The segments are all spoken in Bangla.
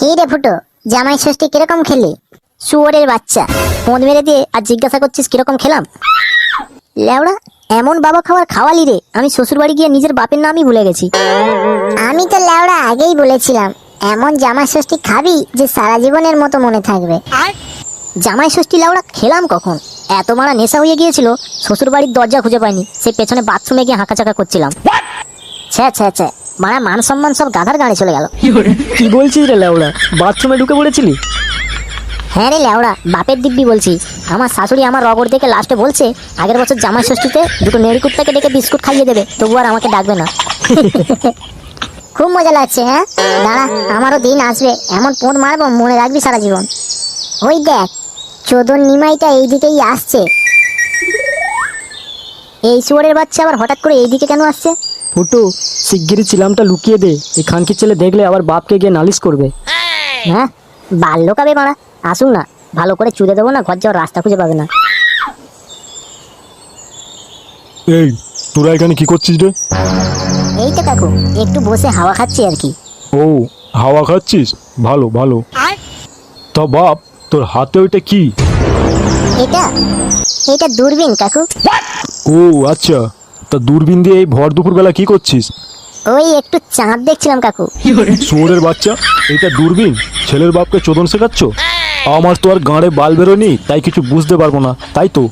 কি রে ফুটো, জামাই ষষ্ঠী কিরকম খেলি? শুয়োরের বাচ্চা, পোঁদ মেরে দিয়ে আর জিজ্ঞাসা করছিস কিরকম খেলাম? লেওড়া, এমন বাবা খাবার খাওয়ালি রে, আমি শ্বশুর বাড়ি গিয়ে নিজের বাপের নামই ভুলে গেছি। আমি তো লেওড়া আগেই বলেছিলাম এমন জামাই ষষ্ঠী খাবি যে সারা জীবনের মতো মনে থাকবে। জামাই ষষ্ঠী লেওড়া খেলাম কখন? এত মারা নেশা হয়ে গিয়েছিল, শ্বশুর বাড়ির দরজা খুঁজে পাইনি, সে পেছনে বাথরুমে গিয়ে হাঁকাচাকা করছিলাম। ছ্যা ছ্যা ছ্যা, মারা মান সম্মান সব গাধার গাড়ি চলে গেল। কি বলছিস রে লেওড়া, বাথরুমে ঢুকে পড়েছিলি? হ্যাঁ রে লেওড়া, বাপের দিব্যি বলছি। আমার শাশুড়ি আমার রগর দেখে লাস্টে বলছে আগের বছর জামাই ষষ্ঠীতে দুটো নেড়ি কুত্তাকে ডেকে বিস্কুট খাইয়ে দেবে, তবু আর আমাকে ডাকবে না। খুব মজা লাগছে। হ্যাঁ দাঁড়া, আমারও দিন আসবে, এমন পোঁত মারবো মনে রাখবি সারা জীবন। ওই দেখ, চোদন নিমাইটা এইদিকেই আসছে। এই শুয়োরের বাচ্চা আবার হঠাৎ করে এইদিকে কেন আসছে? ফুটু, শিগগিরই চিলামটা লুকিয়ে দে, এই খানকির ছেলে দেখলে আবার বাপকে গিয়ে নালিশ করবে। হ্যাঁ, বাল্য কাবে মারা, আসুন না, ভালো করে চুদে দেবো না, ঘর যাওয়ার রাস্তা খুঁজে পাবে না। এই, তোরা এখানে কি করছিস রে? এই তো কাকু, একটু বসে হাওয়া খাচ্ছি আর কি। ও, হাওয়া খাচ্ছিস? ভালো ভালো। তা বাপ, তোর হাতে ওইটা কি? এটা এটা দূরবীন কাকু। ও আচ্ছা, তা দূরবীন দিয়ে এই ভর দুপুর বেলা কি করছিস? ওই একটু চাঁদ দেখছিলাম কাকু। শুয়োরের বাচ্চা, এটা দূরবীন? ছেলের বাপকে চোদন শেখাচ্ছ? আমার তো আর গাঁড়ে বাল বেরোনি, তাই কিছু বুঝতে পারবো না, তাই তো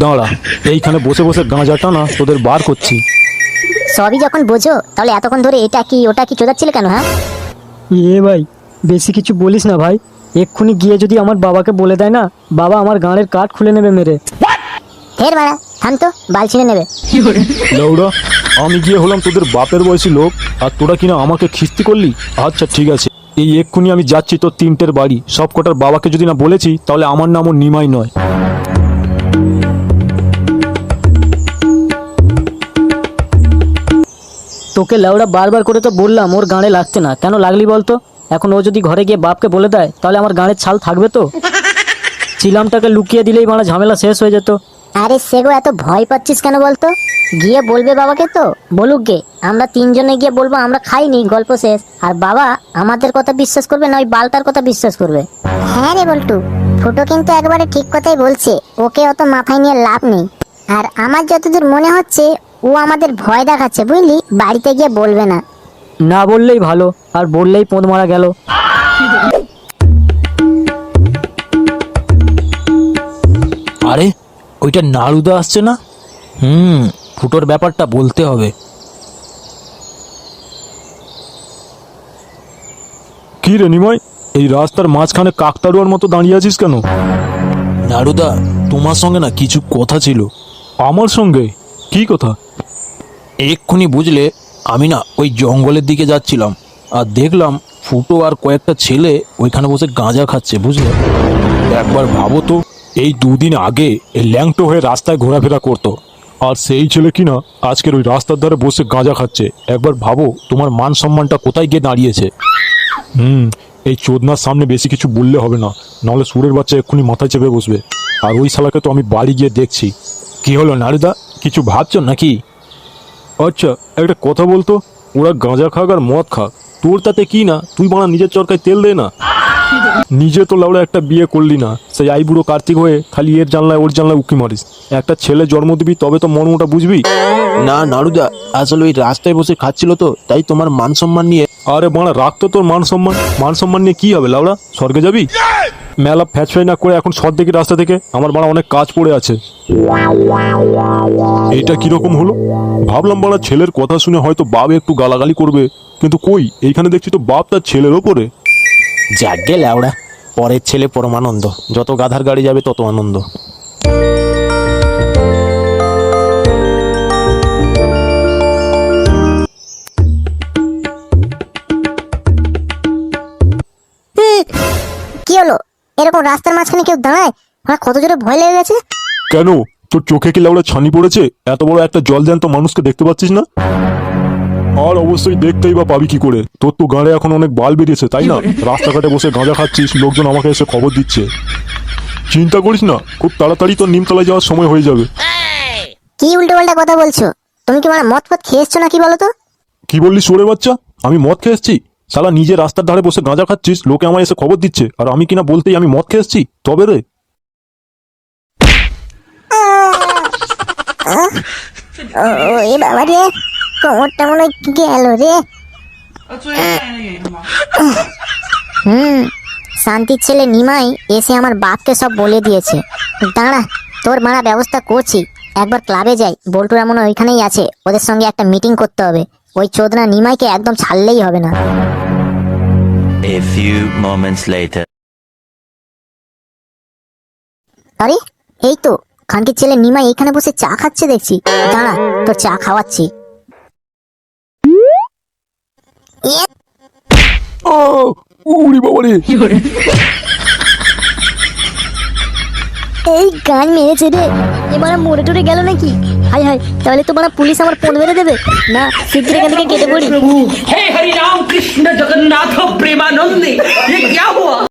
দাঁড়া, এইখানে বসে বসে গাঁজাটা না তোদের বার করছি। সবই যখন বোঝো, তাহলে এতক্ষণ ধরে এটা কি ওটা কি চোদাচ্ছিলে কেন? হ্যাঁ ভাই, বেশি কিছু বলিস না ভাই, এক্ষুনি গিয়ে যদি আমার বাবাকে বলে দেয় না, বাবা আমার গাঁড়ের কাঠ খুলে নেবে মেরে। ফের মারা, থাম তো, বাল ছিঁড়ে নেবে। লৌড়া, আমি গিয়ে হলাম তোদের বাপের বয়সী লোক, আর তোরা কিনা আমাকে খিস্তি করলি? আচ্ছা ঠিক আছে, এই এক্ষুনি আমি যাচ্ছি তোর তিনটের বাড়ি, সব কটার বাবাকে যদি না বলেছি তাহলে আমার নামও নিমাই নয়। তোকে লেওড়া বারবার করে তো বললাম ওর গাঁড়ে লাগছে না, কেন লাগলি বলতো? এখন ও যদি ঘরে গিয়ে বাপকে বলে দেয়, তাহলে আমার গাঁড়ের ছাল থাকবে তো? চিলামটাকে লুকিয়ে দিলেই মানে ঝামেলা শেষ হয়ে যেত। আরে সেগো, এত ভয় পাচ্ছিস কেন বলতো? গিয়ে বলবে বাবাকে তো, বলুক গে, আমরা তিনজনে গিয়ে বলবো আমরা খাইনি, গল্প শেষ। আর বাবা আমাদের কথা বিশ্বাস করবে না ওই বালটার কথা বিশ্বাস করবে? হ্যাঁ রে বল্টু, ফুটো কিন্তু একবারে ঠিক কথাই বলছে, ওকে অত মাথায় নিয়ে লাভ নেই। আর আমার যতদূর মনে হচ্ছে ও আমাদের ভয় দেখাচ্ছে, বুঝলি, বাড়িতে গিয়ে বলবে না। না বললেই ভালো, আর বললেই পোঁদ মারা গেল। আরে ওইটা নাড়ুদা আসছে না? ফুটোর ব্যাপারটা বলতে হবে। কি রে নিমাই, এই রাস্তার মাঝখানে কাকতাড়ুয়ার মতো দাঁড়িয়ে আছিস কেন? নাড়ুদা, তোমার সঙ্গে না কিছু কথা ছিল। আমার সঙ্গে? কি কথা? এক্ষুনি বুঝলে, আমি না ওই জঙ্গলের দিকে যাচ্ছিলাম, আর দেখলাম ফুটো আর কয়েকটা ছেলে ওইখানে বসে গাঁজা খাচ্ছে, বুঝলে? একবার ভাবো তো, এই দুদিন আগে এই ল্যাংটো হয়ে রাস্তায় ঘোরাফেরা করতো, আর সেই ছেলে কিনা আজকের ওই রাস্তার ধারে বসে গাঁজা খাচ্ছে। একবার ভাবো তোমার মান সম্মানটা কোথায় গিয়ে দাঁড়িয়েছে। এই চোদনার সামনে বেশি কিছু বললে হবে না, নাহলে সুরের বাচ্চা এক্ষুনি মাথায় চেপে বসবে। আর ওই শালাকে তো আমি বাড়ি গিয়ে দেখছি। কি হলো নাড়ুদা, কিছু ভাবছো নাকি? আচ্ছা একটা কথা বলতো, ওরা গাঁজা খাক আর মদ খাক, তোর তাতে কি না? তুই বানা নিজের চরকায় তেল দে না। নিজে তো লাউড়া একটা বিয়ে করলি না, সেই আইবুড়ো কার্তিক হয়ে খালি এর জানলায় ওর জানলায় উকি মারিস। একটা ছেলে জন্ম দিবি তবে তো মর্মটা বুঝবি। না নাড়ুদা, আসলে ওই রাস্তায় বসে খাচ্ছিল তো, তাই তোমার মান সম্মান নিয়ে। আরে বাড়া, রাখতো তোর মান সম্মান। মান সম্মান নিয়ে কি হবে লাউড়া, স্বর্গে যাবি? মেলা ফ্যাচফাই না করে এখন সর দেখি রাস্তা থেকে, আমার বাড়া অনেক কাজ পড়ে আছে। এটা কিরকম হলো? ভাবলাম বাড়া ছেলের কথা শুনে হয়তো বাপ একটু গালাগালি করবে, কিন্তু কই, এইখানে দেখছি তো বাপ তার ছেলের ওপরে। যাকে ল্যাওড়া, পরের ছেলে পরমানন্দ, যত গাধার গাড়ি যাবে তত আনন্দ। কি হলো? এরকম রাস্তার মাঝখানে কেউ দাঁড়ায়? আমার কত জোরে ভয় লেগে গেছে। কেন, তোর চোখে কি লাউড়া ছানি পড়েছে? এত বড় একটা জলজ্যান্ত মানুষকে দেখতে পাচ্ছিস না? আর অবশ্যই দেখতেই বা পাবি কি করে, তোর তো গাঁড়ে এখন অনেক বাল বেরিয়েছে, তাই না? রাস্তাঘাটে বসে গাঁজা খাচ্ছিস, লোকজন আমাকে এসে খবর দিচ্ছে। চিন্তা করিস না, খুব তাড়াতাড়ি তোর নিমতলায় যাওয়ার সময় হয়ে যাবে। কি উল্টো পাল্টা কথা বলছো? তুমি কি মানে মদ ফদ খেয়ে এসছো নাকি বলো তো? কি বললি সুরের বাচ্চা? আমি মদ খেয়ে এসছি? শালা নিজে রাস্তার ধারে বসে গাঁজা খাচ্ছিস, লোকে আমায় এসে খবর দিচ্ছে, আর আমি কিনা বলতেই আমি মদ খেয়ে এসছি? তবে রে এ বাবা রে, কোমরটা মনে হয় গেল রে। শান্তির ছেলে নিমাই এসে আমার বাপকে সব বলে দিয়েছে। দাঁড়া, তোর মারা ব্যবস্থা করছি। একবার ক্লাবে যাই, বল্টুরা মনে হয় ওইখানেই আছে, ওদের সঙ্গে একটা মিটিং করতে হবে। ওই চোদনা নিমাইকে একদম ছাড়লেই হবে না। A few moments later. আরে এই তো খানকির ছেলে নিমাই এখানে বসে চা খাচ্ছে দেখছি। দাঁড়া, তোর চা খাওয়াচ্ছি। ও উড়ি বাবা রে, এই গান মেরেছে রে, এবার মরে টরে গেল নাকি? হাই হাই, তাহলে তো মানে পুলিশ আমার ফোন মেরে দেবে না। শিগগির এখান থেকে কেটে পড়ি। हे हरि राम कृष्ण जगन्नाथ प्रेमानंदे